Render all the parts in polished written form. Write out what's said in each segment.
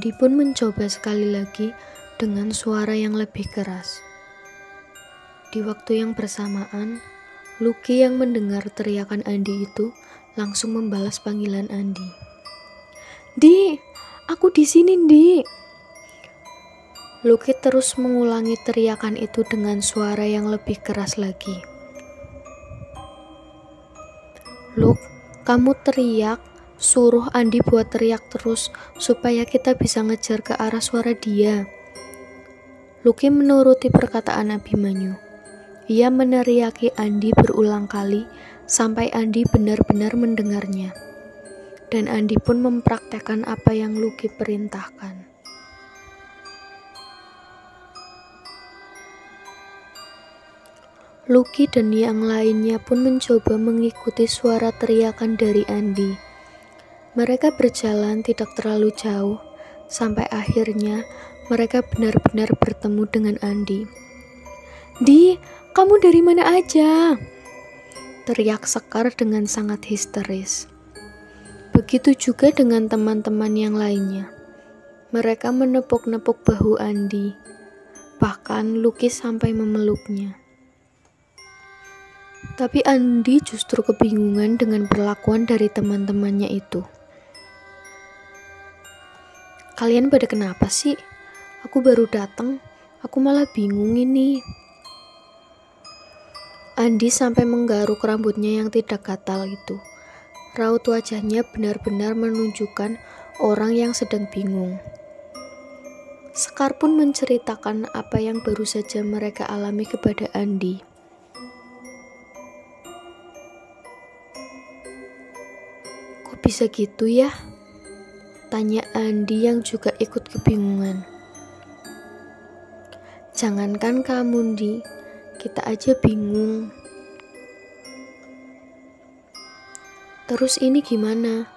Andi pun mencoba sekali lagi dengan suara yang lebih keras. Di waktu yang bersamaan, Lucky yang mendengar teriakan Andi itu langsung membalas panggilan Andi. "Di, aku di sini, Di." Lucky terus mengulangi teriakan itu dengan suara yang lebih keras lagi. "Luk, kamu teriak, suruh Andi buat teriak terus supaya kita bisa ngejar ke arah suara dia." Lucky menuruti perkataan Abimanyu. Ia meneriaki Andi berulang kali sampai Andi benar-benar mendengarnya. Dan Andi pun mempraktekkan apa yang Lucky perintahkan. Lucky dan yang lainnya pun mencoba mengikuti suara teriakan dari Andi. Mereka berjalan tidak terlalu jauh, sampai akhirnya mereka benar-benar bertemu dengan Andi. "Di, kamu dari mana aja?" teriak Sekar dengan sangat histeris. Begitu juga dengan teman-teman yang lainnya. Mereka menepuk-nepuk bahu Andi. Bahkan Lucky sampai memeluknya. Tapi Andi justru kebingungan dengan perlakuan dari teman-temannya itu. "Kalian pada kenapa sih? Aku baru datang, aku malah bingung ini." Andi sampai menggaruk rambutnya yang tidak gatal itu. Raut wajahnya benar-benar menunjukkan orang yang sedang bingung. Sekar pun menceritakan apa yang baru saja mereka alami kepada Andi. "Kok bisa gitu ya?" tanya Andi yang juga ikut kebingungan. "Jangankan kamu, Di, kita aja bingung. Terus ini gimana?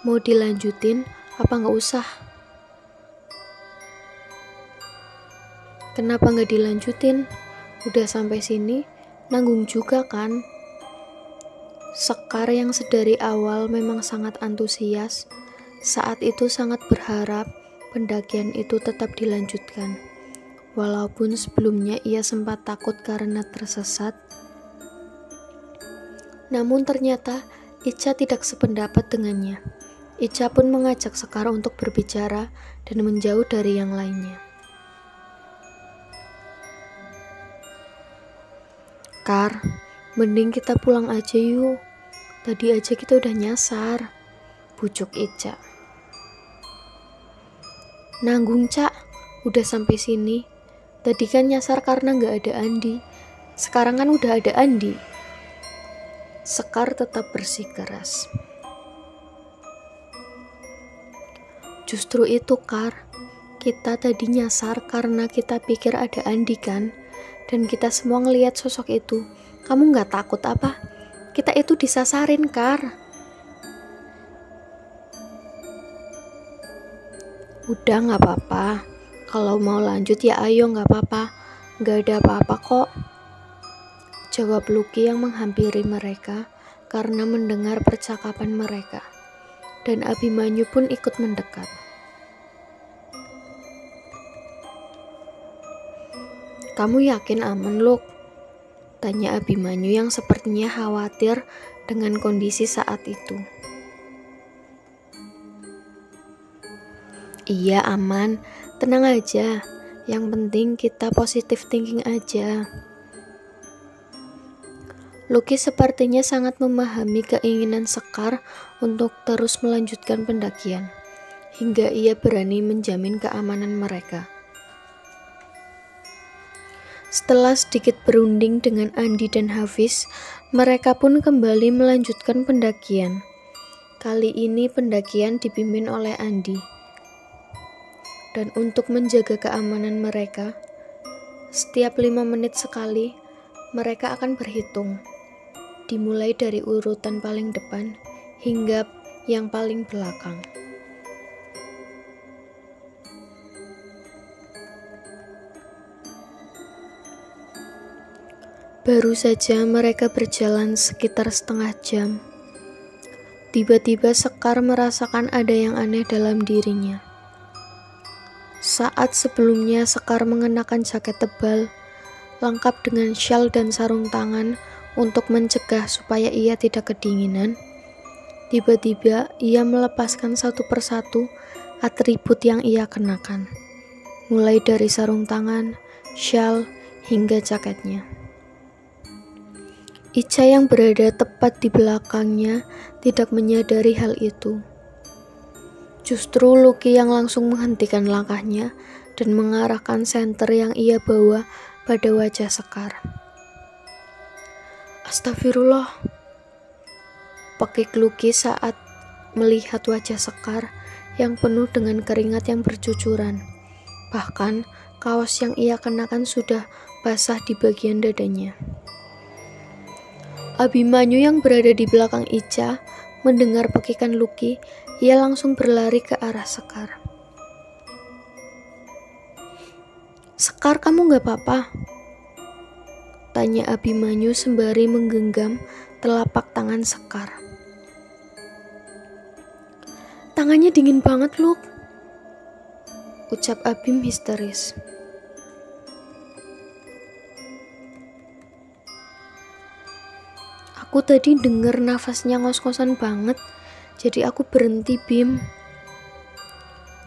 Mau dilanjutin apa nggak usah?" "Kenapa nggak dilanjutin? Udah sampai sini, nanggung juga kan?" Sekar yang sedari awal memang sangat antusias, saat itu sangat berharap pendakian itu tetap dilanjutkan. Walaupun sebelumnya ia sempat takut karena tersesat, namun ternyata Ica tidak sependapat dengannya. Ica pun mengajak Sekar untuk berbicara dan menjauh dari yang lainnya. "Kar, mending kita pulang aja yuk. Tadi aja kita udah nyasar," bujuk Ica. "Nanggung, Cak, udah sampai sini. Tadi kan nyasar karena gak ada Andi. Sekarang kan udah ada Andi." Sekar tetap bersikeras. "Justru itu, Kar. Kita tadi nyasar karena kita pikir ada Andi kan? Dan kita semua ngelihat sosok itu. Kamu gak takut apa? Kita itu disasarin, Kar." "Udah gak apa-apa. Kalau mau lanjut ya ayo, gak apa-apa. Gak ada apa-apa kok," jawab Lucky yang menghampiri mereka karena mendengar percakapan mereka. Dan Abimanyu pun ikut mendekat. "Kamu yakin aman, Luk?" tanya Abimanyu yang sepertinya khawatir dengan kondisi saat itu. "Iya aman, tenang aja. Yang penting kita positive thinking aja." Lucky sepertinya sangat memahami keinginan Sekar untuk terus melanjutkan pendakian, hingga ia berani menjamin keamanan mereka. Setelah sedikit berunding dengan Andi dan Hafiz, mereka pun kembali melanjutkan pendakian. Kali ini pendakian dipimpin oleh Andi. Dan untuk menjaga keamanan mereka, setiap 5 menit sekali mereka akan berhitung, dimulai dari urutan paling depan hingga yang paling belakang. Baru saja mereka berjalan sekitar setengah jam. Tiba-tiba Sekar merasakan ada yang aneh dalam dirinya. Saat sebelumnya Sekar mengenakan jaket tebal, lengkap dengan syal dan sarung tangan untuk mencegah supaya ia tidak kedinginan, tiba-tiba ia melepaskan satu persatu atribut yang ia kenakan, mulai dari sarung tangan, syal, hingga jaketnya. Ica yang berada tepat di belakangnya tidak menyadari hal itu. Justru Lucky yang langsung menghentikan langkahnya dan mengarahkan senter yang ia bawa pada wajah Sekar. Astagfirullah, pekik Lucky saat melihat wajah Sekar yang penuh dengan keringat yang bercucuran. Bahkan kaos yang ia kenakan sudah basah di bagian dadanya. Abimanyu yang berada di belakang Ica mendengar pekikan Lucky, ia langsung berlari ke arah Sekar. Sekar, kamu gak apa-apa? Tanya Abimanyu sembari menggenggam telapak tangan Sekar. Tangannya dingin banget, Luk, ucap Abim histeris. Aku tadi denger nafasnya ngos-ngosan banget, jadi aku berhenti, Bim.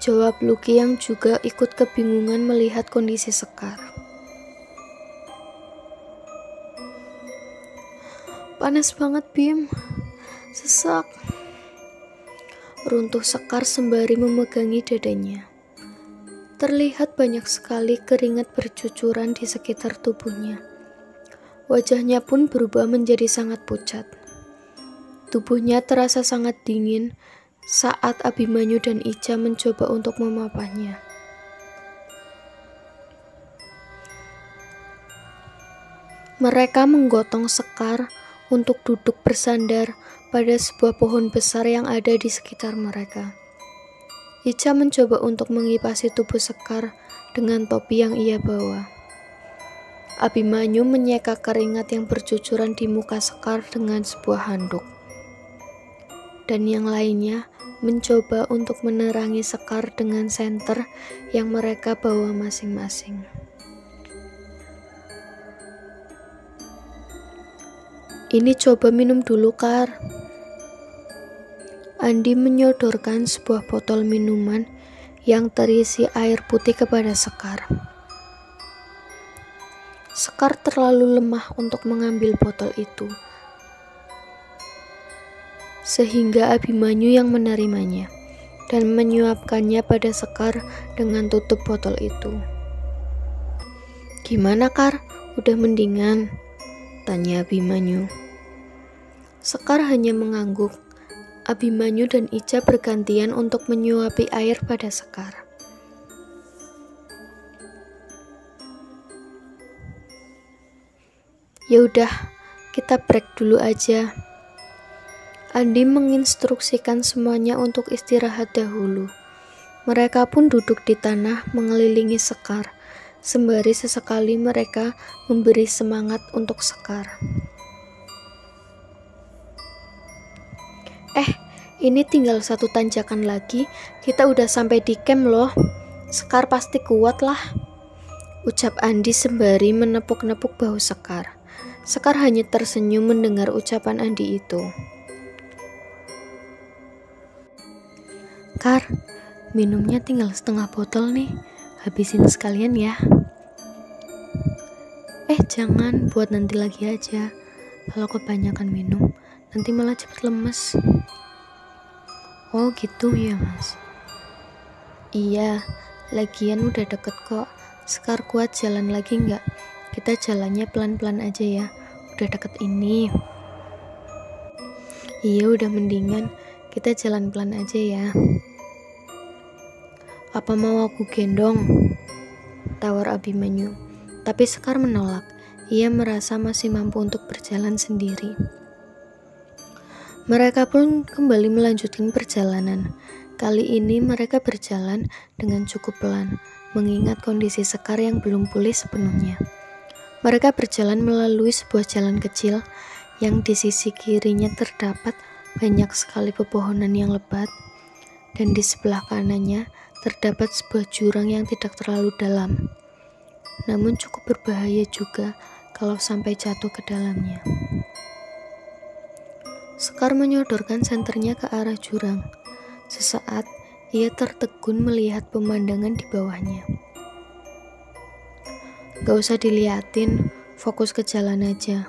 Jawab Lucky yang juga ikut kebingungan melihat kondisi Sekar. Panas banget, Bim. Sesak. Runtuh Sekar sembari memegangi dadanya. Terlihat banyak sekali keringat bercucuran di sekitar tubuhnya. Wajahnya pun berubah menjadi sangat pucat. Tubuhnya terasa sangat dingin saat Abimanyu dan Ica mencoba untuk memapahnya. Mereka menggotong Sekar untuk duduk bersandar pada sebuah pohon besar yang ada di sekitar mereka. Ica mencoba untuk mengipasi tubuh Sekar dengan topi yang ia bawa. Abimanyu menyeka keringat yang bercucuran di muka Sekar dengan sebuah handuk. Dan yang lainnya mencoba untuk menerangi Sekar dengan senter yang mereka bawa masing-masing. Ini coba minum dulu, Kar. Andi menyodorkan sebuah botol minuman yang terisi air putih kepada Sekar. Sekar terlalu lemah untuk mengambil botol itu, sehingga Abimanyu yang menerimanya dan menyuapkannya pada Sekar dengan tutup botol itu. Gimana, Kar? Udah mendingan? Tanya Abimanyu. Sekar hanya mengangguk. Abimanyu dan Ica bergantian untuk menyuapi air pada Sekar. Ya udah, kita break dulu aja. Andi menginstruksikan semuanya untuk istirahat dahulu. Mereka pun duduk di tanah mengelilingi Sekar, sembari sesekali mereka memberi semangat untuk Sekar. Ini tinggal satu tanjakan lagi, kita udah sampai di camp loh. Sekar pasti kuat lah, ucap Andi sembari menepuk-nepuk bahu Sekar. Sekar hanya tersenyum mendengar ucapan Andi itu. Kar, minumnya tinggal setengah botol nih, habisin sekalian ya. Jangan, buat nanti lagi aja. Kalau kebanyakan minum, nanti malah cepet lemes. Oh gitu ya, Mas. Iya, lagian udah deket kok. Sekar kuat jalan lagi nggak? Kita jalannya pelan-pelan aja ya, udah deket ini. Iya udah mendingan, kita jalan pelan aja ya. Apa mau aku gendong? Tawar Abimanyu. Tapi Sekar menolak, ia merasa masih mampu untuk berjalan sendiri. Mereka pun kembali melanjutkan perjalanan. Kali ini mereka berjalan dengan cukup pelan, mengingat kondisi Sekar yang belum pulih sepenuhnya. Mereka berjalan melalui sebuah jalan kecil yang di sisi kirinya terdapat banyak sekali pepohonan yang lebat, dan di sebelah kanannya terdapat sebuah jurang yang tidak terlalu dalam, namun cukup berbahaya juga kalau sampai jatuh ke dalamnya. Sekar menyodorkan senternya ke arah jurang. Sesaat, ia tertegun melihat pemandangan di bawahnya. "Gak usah diliatin, fokus ke jalan aja,"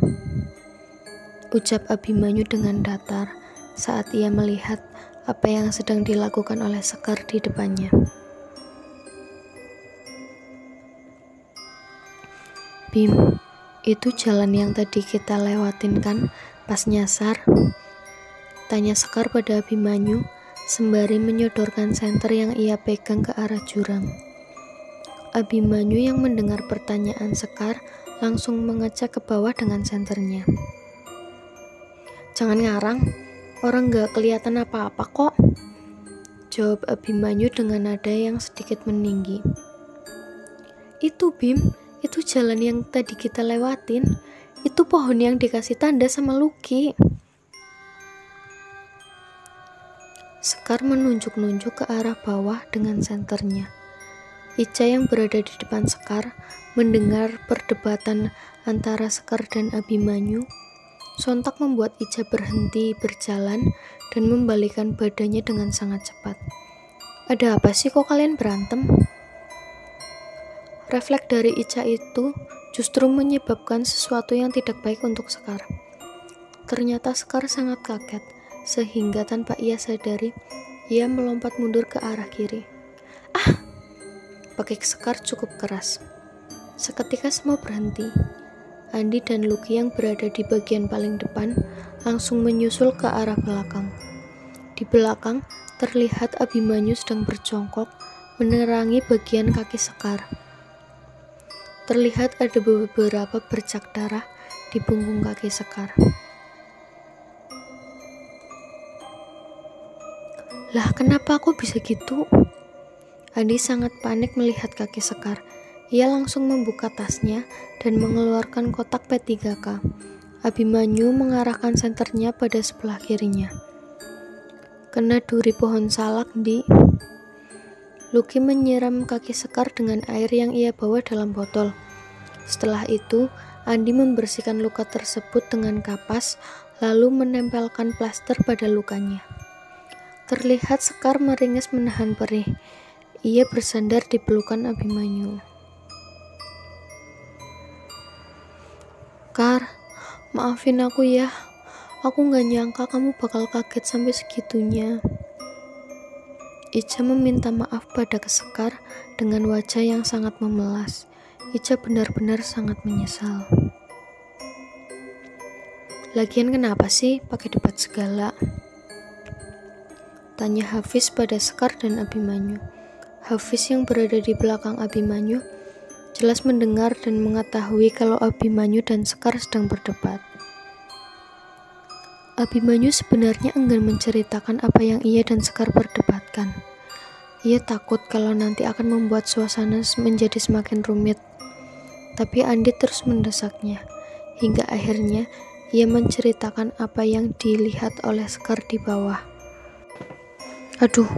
ucap Abimanyu dengan datar saat ia melihat apa yang sedang dilakukan oleh Sekar di depannya. "Bim, itu jalan yang tadi kita lewatin kan pas nyasar?" tanya Sekar pada Abimanyu sembari menyodorkan senter yang ia pegang ke arah jurang. Abimanyu yang mendengar pertanyaan Sekar langsung mengecek ke bawah dengan senternya. "Jangan ngarang, orang gak kelihatan apa-apa kok," jawab Abimanyu dengan nada yang sedikit meninggi. "Itu Bim, itu jalan yang tadi kita lewatin. Itu pohon yang dikasih tanda sama Lucky." Sekar menunjuk-nunjuk ke arah bawah dengan senternya. Ica yang berada di depan Sekar mendengar perdebatan antara Sekar dan Abimanyu, sontak membuat Ica berhenti berjalan dan membalikkan badannya dengan sangat cepat. "Ada apa sih kok kalian berantem?" Refleks dari Ica itu justru menyebabkan sesuatu yang tidak baik untuk Sekar. Ternyata Sekar sangat kaget, sehingga tanpa ia sadari, ia melompat mundur ke arah kiri. "Ah!" pakik Sekar cukup keras. Seketika semua berhenti. Andi dan Lucky yang berada di bagian paling depan langsung menyusul ke arah belakang. Di belakang terlihat Abimanyu sedang berjongkok menerangi bagian kaki Sekar. Terlihat ada beberapa bercak darah di punggung kaki Sekar. "Lah, kenapa aku bisa gitu?" Andi sangat panik melihat kaki Sekar. Ia langsung membuka tasnya dan mengeluarkan kotak P3K. Abimanyu mengarahkan senternya pada sebelah kirinya. "Kena duri pohon salak, Di." Lucky menyiram kaki Sekar dengan air yang ia bawa dalam botol. Setelah itu, Andi membersihkan luka tersebut dengan kapas, lalu menempelkan plaster pada lukanya. Terlihat Sekar meringis menahan perih. Ia bersandar di pelukan Abimanyu. "Kar, maafin aku ya. Aku gak nyangka kamu bakal kaget sampai segitunya." Ica meminta maaf pada Sekar dengan wajah yang sangat memelas. Ica benar-benar sangat menyesal. "Lagian kenapa sih pakai debat segala?" tanya Hafiz pada Sekar dan Abimanyu. Hafiz yang berada di belakang Abimanyu jelas mendengar dan mengetahui kalau Abimanyu dan Sekar sedang berdebat. Abimanyu sebenarnya enggan menceritakan apa yang ia dan Sekar perdebatkan. Ia takut kalau nanti akan membuat suasana menjadi semakin rumit. Tapi Andi terus mendesaknya, hingga akhirnya ia menceritakan apa yang dilihat oleh Sekar di bawah. "Aduh,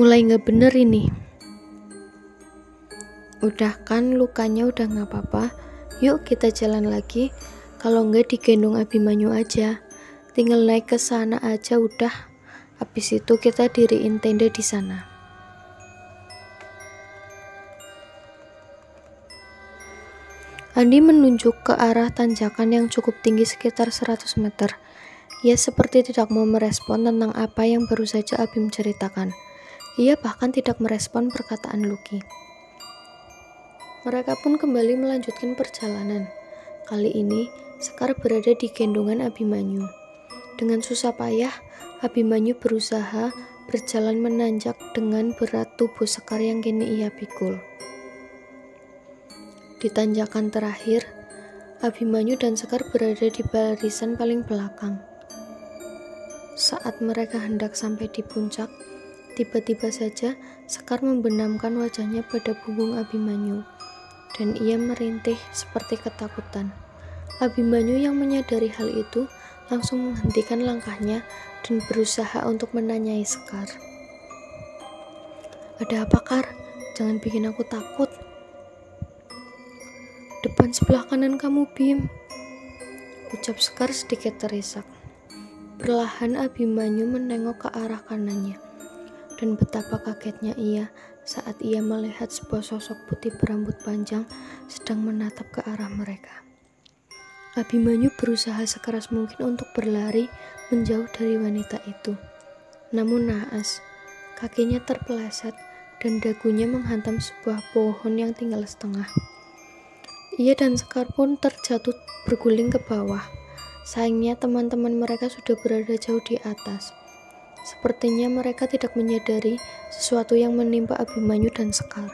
mulai gak bener ini. Udah kan lukanya udah gak apa-apa, yuk kita jalan lagi. Kalau enggak digendong Abimanyu aja, tinggal naik ke sana aja udah. Habis itu kita diriin tenda di sana." Andi menunjuk ke arah tanjakan yang cukup tinggi sekitar 100 meter. Ia seperti tidak mau merespon tentang apa yang baru saja Abim ceritakan. Ia bahkan tidak merespon perkataan Lucky. Mereka pun kembali melanjutkan perjalanan. Kali ini, Sekar berada di gendongan Abimanyu. Dengan susah payah, Abimanyu berusaha berjalan menanjak dengan berat tubuh Sekar yang kini ia pikul. Di tanjakan terakhir, Abimanyu dan Sekar berada di barisan paling belakang. Saat mereka hendak sampai di puncak, tiba-tiba saja Sekar membenamkan wajahnya pada punggung Abimanyu, dan ia merintih seperti ketakutan. Abimanyu yang menyadari hal itu langsung menghentikan langkahnya dan berusaha untuk menanyai Sekar. Ada apa, Kar? Jangan bikin aku takut. Depan sebelah kanan kamu, Bim, ucap Sekar sedikit terisak. Perlahan Abimanyu menengok ke arah kanannya, dan betapa kagetnya ia saat ia melihat sebuah sosok putih berambut panjang sedang menatap ke arah mereka. Abimanyu berusaha sekeras mungkin untuk berlari menjauh dari wanita itu. Namun naas, kakinya terpeleset dan dagunya menghantam sebuah pohon yang tinggal setengah. Ia dan Sekar pun terjatuh berguling ke bawah. Sayangnya teman-teman mereka sudah berada jauh di atas. Sepertinya mereka tidak menyadari sesuatu yang menimpa Abimanyu dan Sekar.